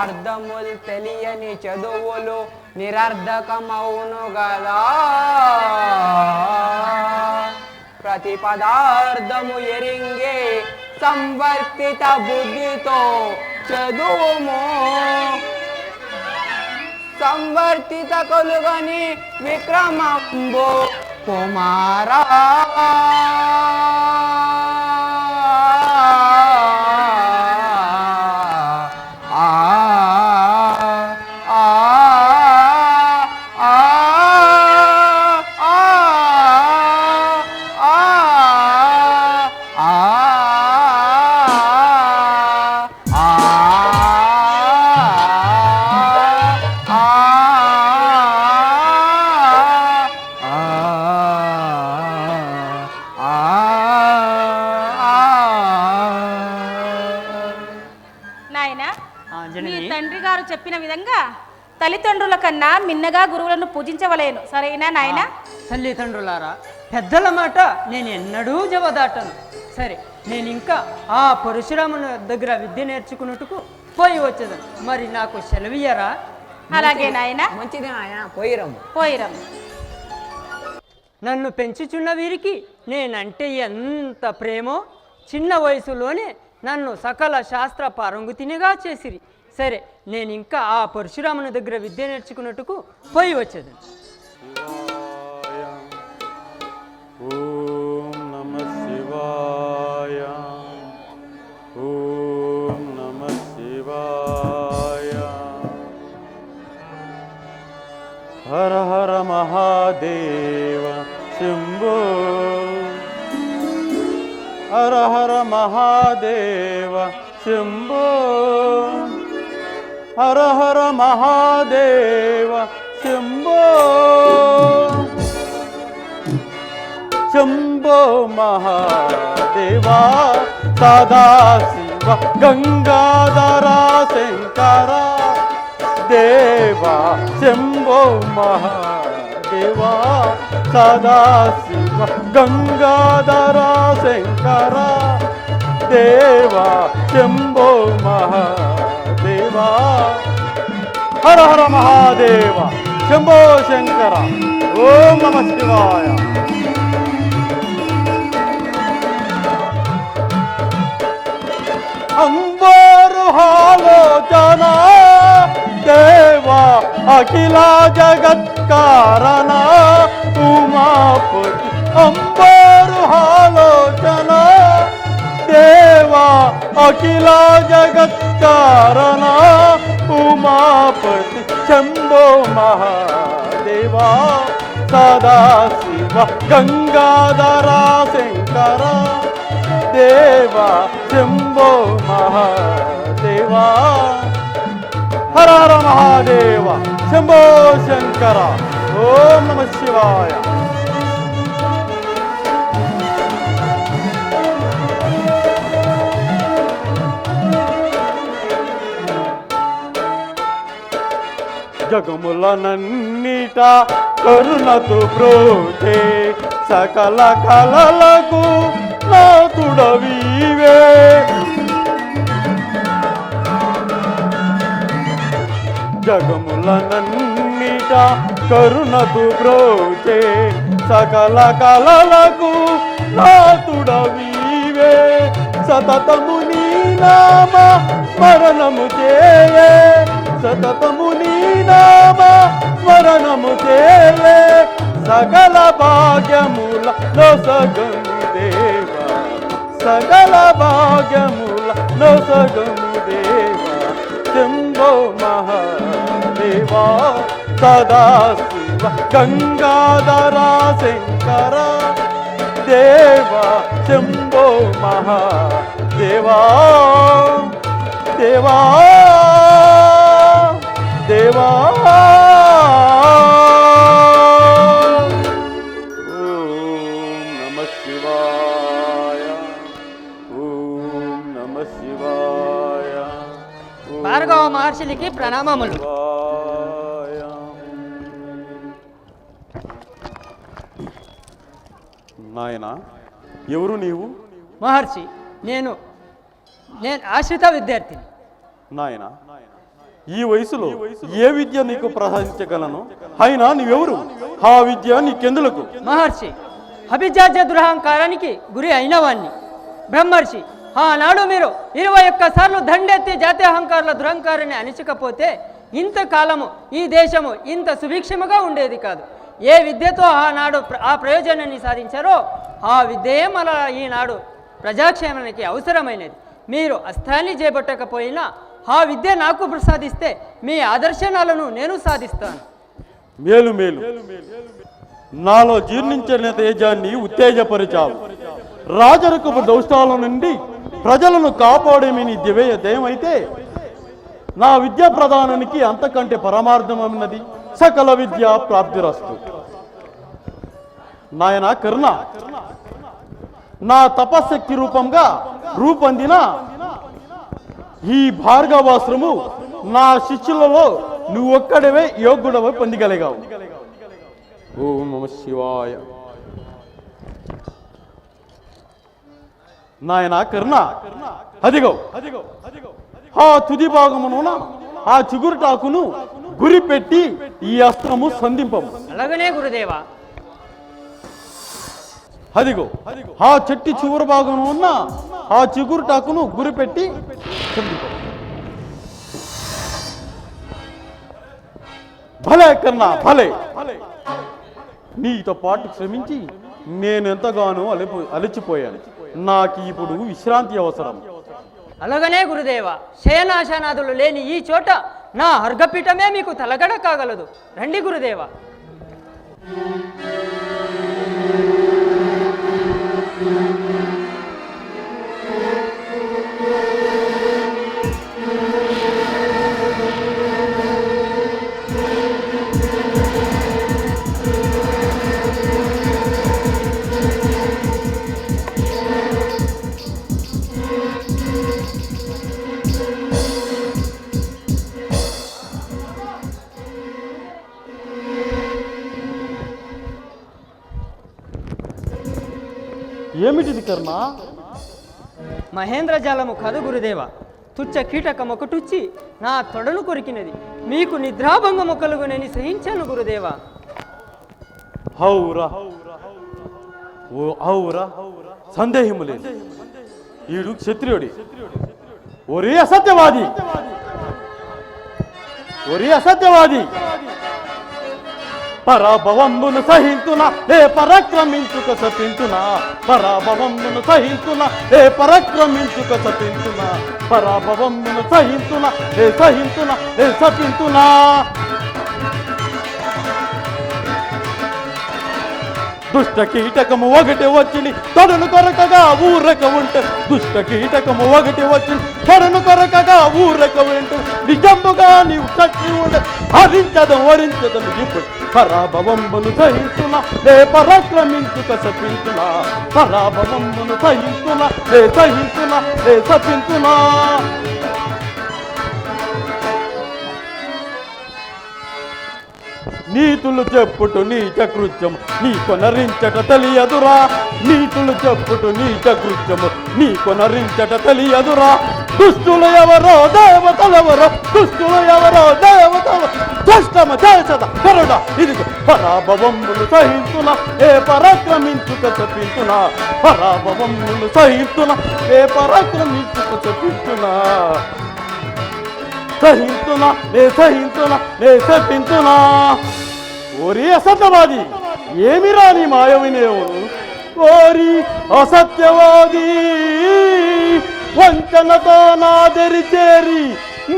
అర్థములు తెలియని చదువులు నిరర్ధకమౌను గదా, ప్రతి పదార్థము ఎరింగే సంవర్తిత బుద్ధితో చదువుము. సంవర్తిత కొలుగని విక్రమంబు కుమారా. మీ తండ్రి గారు చెప్పిన విధంగా తల్లిదండ్రుల కన్నా మిన్నగా గురువులను పూజించవలేను. సరేనా నాయన? తల్లిదండ్రులారా, పెద్దల మాట నేను ఎన్నడూ జవదాటను. సరే నేను ఇంకా ఆ పరశురాముని దగ్గర విద్య నేర్చుకున్నట్టుకు పోయి వచ్చేదాను. మరి నాకు సెలవియ్యరా? అలాగే నాయన, మంచిది ఆయన పోయిరమ్ము. పోయిరమ్ము. నన్ను పెంచుచున్న వీరికి నేనంటే ఎంత ప్రేమో, చిన్న వయసులోనే నన్ను సకల శాస్త్ర పారంగతినిగా చేసిరి. సరే నేను ఇంకా ఆ పరశురాముని దగ్గర విద్య నేర్చుకున్నట్టుకు పోయి వచ్చేదాను. ఓం నమః శివాయ, ఓం నమః శివాయ. హర హర మహాదేవ శంభో, హర హర మహాదేవ శంభో, హర హర మహాదేవ శంభో. శంభో మహాదేవా సదాశివ గంగాధర శంకర దేవా. శంభో మహాదేవా సదాశివ గంగాధర శంకర దేవా. శంభో మహాదేవా. హర హర మహాదేవ శంభో శంకర. ఓం నమః శివాయ. అంబోరుహాలోచన దేవా అఖిల జగత్కారణ ఉమాపతి. అంబోరుహాలోచన దేవా అఖిల జగత్కారణ ఉమాపతి. శంభో మహాదేవా సదాశివ గంగాధర శంకర దేవా. శంభో మహాదేవా. హర హర మహాదేవ శంభో శంకర. ఓం నమః శివాయ. జగములనన్నిట కరుణతో బ్రోచే సకల కలలకు నాతుడవీవే. జగములనన్నిట కరుణతో బ్రోచే సకల కలలకు నాతుడవీవే. సతతము నీ నామ స్మరణము చేయే, సతతము నీ నామ స్మరణము చేయే. సకల భాగ్యముల నొసగము దేవా, సకల భాగ్యముల నొసగము దేవా. శంభో మహాదేవా సదాశివ గంగాధర శంకర దేవా. శంభో మహాదేవా దేవా దేవా. ఓం నమః శివాయ, ఓం నమః శివాయ. భార్గవ మహర్షులకి ప్రణామములు. నాయనా ఎవరు నీవు? మహర్షి నేను ఆశ్రిత విద్యార్థిని. నాయనా ఈ వయసులో ఏ విద్య నీకు ప్రసాదించగలను? అయినా నీవెవరు? ఆ విద్య నీకెందులకు? మహర్షి అభిజాత్య దురహంకారానికి గురి అయినవాణ్ణి. బ్రహ్మర్షి ఆనాడు మీరు 21 సార్లు దండెత్తి జాత్యహంకారుల దురహంకారాన్ని అణిచకపోతే ఇంతకాలము ఈ దేశము ఇంత సుభిక్షముగా ఉండేది కాదు. ఏ విద్యతో ఆనాడు ఆ ప్రయోజనాన్ని సాధించారో ఆ విద్యే మన ఈనాడు ప్రజాక్షేమానికి అవసరమైనది. మీరు అస్థాన్ని చేపట్టకపోయినా ఆ విద్య నాకు ప్రసాదిస్తే మీ ఆదర్శనాలను నేను సాధిస్తాను. మేలు మేలు. నాలో జీర్ణించిన తేజాన్ని ఉత్తేజపరిచావు. రాజరికపు దౌష్టాల నుండి ప్రజలను కాపాడేమి నీ ధ్యేయమైతే నా విద్యా ప్రదానానికి అంతకంటే పరమార్థమైనది సకల విద్యా ప్రాప్తిరస్తు. నాయన కరుణ, నా తపశక్తి రూపంగా రూపొందిన ఈ భార్గవాశ్రము నా శిష్యులలో నువ్వు ఒక్కడవే యోగ్యుడవై పొందగలిగావు. ఓం నమః శివాయ. నాయనా కర్ణ, అదిగో ఆ తుది భాగమున ఆ చిగురుటాకును గురి పెట్టి ఈ అస్త్రము సంధింపము. అలాగనే గురుదేవా. అదిగో ఆ చెట్టు చివరి భాగం ఉన్న ఆ చిగురుటాకును గురిపెట్టి సంధింపము. భలే కన్నా భలే. నీతో పాటు శ్రమించి నేను ఎంతగానో అలచిపోయాను. నాకు ఇప్పుడు విశ్రాంతి అవసరం. అలాగనే గురుదేవ, శయనాశానాదులు లేని ఈ చోట నా అర్ఘపీఠమే మీకు తలగడ కాగలదు. రండి గురుదేవ. ఏమిటిది కర్ణ? మహేంద్రజాలము కదు గురుదేవ. తుచ్చ కీటకం ఒకటుచ్చి నా తొడను కొరికినది. మీకు నిద్రాభంగము కలుగునని సహించాను గురుదేవ. హౌరా ఓ హౌరా, సందేహము లేదు. ఈడు క్షత్రియుడి. ఒరే అసత్యవాది, ఒరే అసత్యవాది, పరాభవంబును సహింతున ఏ పరాక్రమించుక సపించున, పరాభవంబును సహింతున ఏ పరాక్రమించుక సపించున, పరాభవంబును సహింతున ఏ సపించున. దుష్ట కీటకము ఒకటి వచ్చింది తొడను కొరకగా ఊరక ఉంటే, దుష్ట కీటకము ఒకటి వచ్చింది తొడను కొరకగా ఊరక ఉంటూ, నిజంబుగా నీవు కట్టి ఉండే వరించదను ఇప్పుడు. పరాభవంబును సహించున లే పరాక్రమించుక సపించున, పరాభవంబును సహించున లే సపించున. నీతులు చెప్పుటు నీచ కృత్యము నీ కొనరించట తెలియదురా, నీతులు చెప్పుటు నీచ కృత్యము నీ కొనరించట తెలియదురా. దుష్టులు ఎవరో దేవతలెవరో, దుష్టులు ఎవరో దేవతలు దుష్టమ చేసద కరుడ. ఇదిగో పరాభవములు సహించున ఏ పరాక్రమించుక చపించున, పరాభవములు సహించున ఏ పరాక్రమించుక చపించున, సహించునా నే శపించునా. ఓరి అసత్యవాది, ఏమి రాని మాయ వినేవును. ఓరి అసత్యవాది, వంచనతో నాదరి చేరి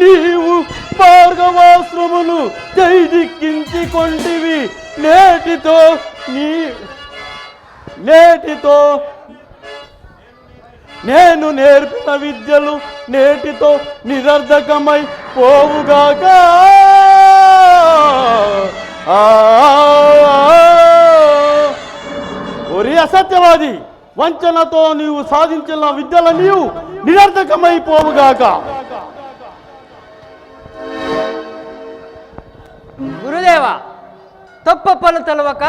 నీవు భార్గవాశ్రమును జైదిక్కించి కొంటివి. నేటితో నేను నేర్పిన విద్యలు నేటితో నిరర్ధకమై పోవుగాక. ఒరే అసత్యవాది, వంచనతో నీవు సాధించిన విద్యలు నీవు నిరర్ధకమై పోవుగాక. గురుదేవ, తప్పలు తెలవక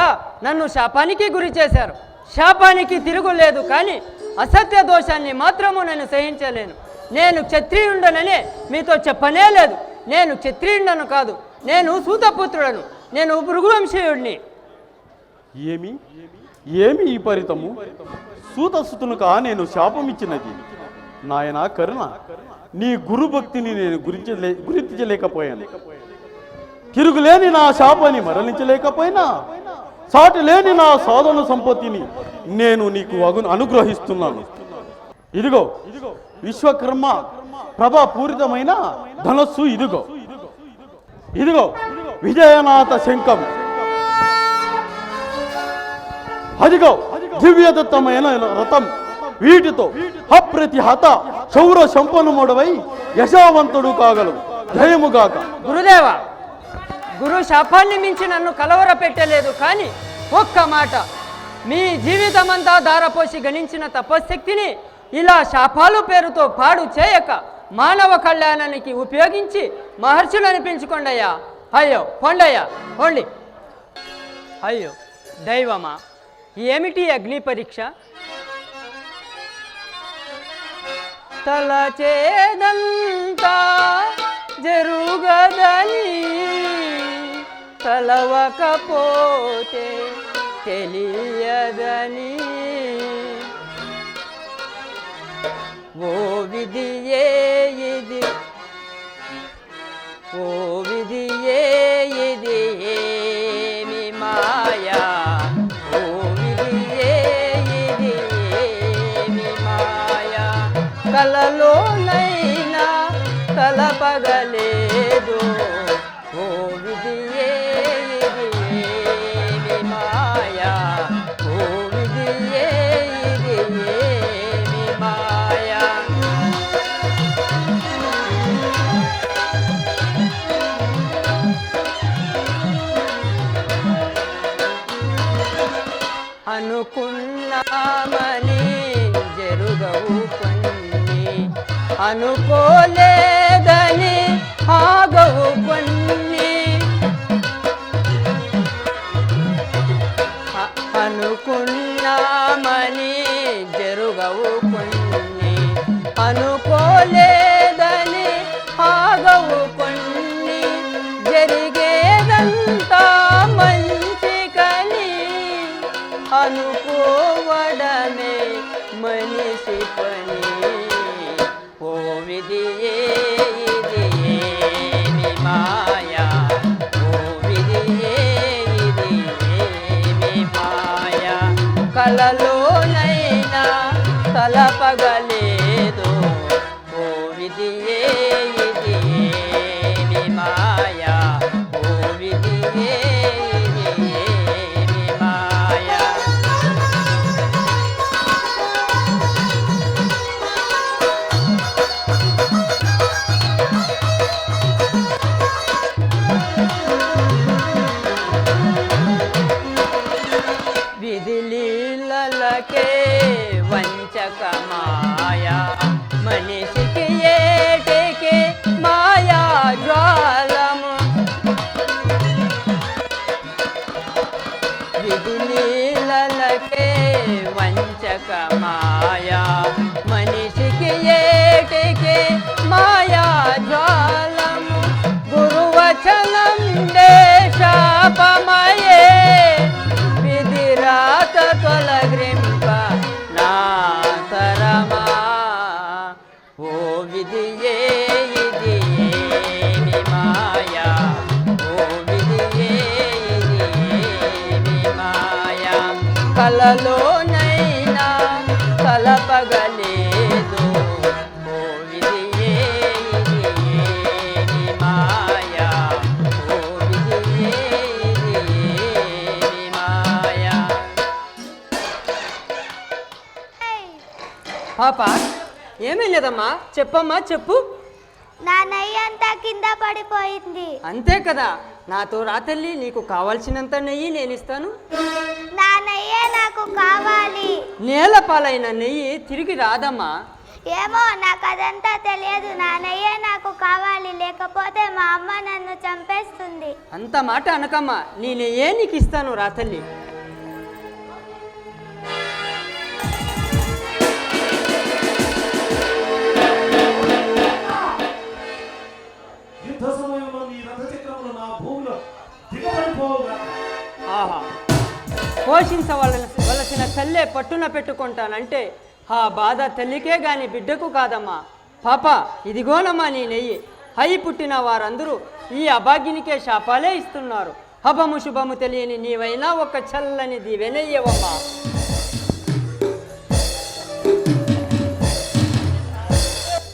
నన్ను శాపానికి గురి చేశారు. శాపానికి తిరుగులేదు, కానీ అసత్య దోషాన్ని మాత్రము నేను సహించలేను. నేను క్షత్రియుండననే మీతో చెప్పనే లేదు. నేను క్షత్రియుండను కాదు, నేను సూతపుత్రుడను, నేను భృగువంశీయుడిని. ఏమి ఈ పరితము? సూతసుతును కా నేను శాపమిచ్చినది. నాయనా కరుణ, నీ గురుభక్తిని నేను గుర్తించలేకపోయాను. తిరుగులేని నా శాపాన్ని మరలించలేకపోయినా, సాటి లేని నా సాధన సంపత్తిని నేను నీకు అనుగ్రహిస్తున్నాను. ఇదిగో విశ్వకర్మ ప్రభాపూరితమైన ధనస్సు. ఇదిగో విజయనాథ శంఖం. అదిగో దివ్యదత్తమైన రథం. వీటితో అప్రతిహత శౌర సంపన్నుడవై యశవంతుడు కాగలవు. జయముగాక. గురుదేవ, గురు శాపాన్ని మించి నన్ను కలవర పెట్టలేదు, కానీ ఒక్క మాట, మీ జీవితమంతా ధారపోసి గణించిన తపశక్తిని ఇలా శాపాలు పేరుతో పాడు చేయక మానవ కళ్యాణానికి ఉపయోగించి మహర్షులు అనిపించుకోండయ్యా. అయ్యో పొండయ్యా, పొండి. అయ్యో దైవమా, ఏమిటి అగ్ని పరీక్ష? తలచేదంతా జరుగదని తలవకపోతే తెలియదని ఓ విధియే ఇది ఓ విధియే ఇది ఏమి మాయా ఓ విధియే ఇది ఏమి మాయా కలలోనైనా తలపగలేదు ఓ విధియే ఇది ఏమి మాయా ఓ విధియే ఇది ఏమి మాయా అనుకున్నామని జరుగవు కొన్ని అనుకోలేదని ఆగవు కొన్ని అనుకున్నామని జరుగవు కొన్ని అనుకోలేదని ఆగవు కొన్ని జరిగేదంతా మంచి కని అనుకోవడమే మనిషి పని ఓ విధియే ఇది ఏమి మాయా ఓ విధియే ఇది ఏమి మాయా కలలోనైనా తలపగలేదు ఓ విధియే ఇది ఏమి మాయా ఓ విధియే ఇది ఏమి మాయా విధిలీలకే వంచక మాయా మనిషికి ఏటికి మాయా జ్వాలము విధిలీలకే వంచక మాయా మనిషికి ఏటికి మాయా జ్వాలము గురువచనం శాపమయే విధిరాత తొలగ్రింప నా తరమా ఓ విధియే ఇది ఏమి మాయా ఓ విధియే ఇది ఏమి మాయా కలలోనైనా కలపగలేదు ఓ విధియే ఇది ఏమి మాయా ఓ విధియే ఇది ఏమి మాయా పాప ఏమీ లేదమ్మా చెప్పమ్మా చెప్పు నా నెయ్యి అంతా కింద పడిపోయింది. అంతే కదా నాతో రాతల్లి నీకు కావాల్సినంత నెయ్యి నేను ఇస్తాను నా నెయ్యే నాకు కావాలి. నేల పాలైన నెయ్యి తిరిగి రాదమ్మా ఏమో నాకు అదంతా తెలియదు. నా నెయ్యే నాకు కావాలి, లేకపోతే మా అమ్మ నన్ను చంపేస్తుంది. అంత మాట అనకమ్మా నీ నెయ్యే నీకు ఇస్తాను రాతల్లి యుద్ధ సమయంలో నీ రథచక్రములు నా భూమిలో దిగబడిపోవుగా. ఆహా పోషించవలసిన తల్లే పట్టున పెట్టుకుంటానంటే ఆ బాధ తల్లికే గాని బిడ్డకు కాదమ్మా. పాప ఇదిగోనమ్మా నీ నెయ్యి. హై పుట్టిన వారందరూ ఈ అభాగ్యునికే శాపాలే ఇస్తున్నారు. హభము శుభము తెలియని నీవైనా ఒక చల్లని దివెనయ్యవమ్మా.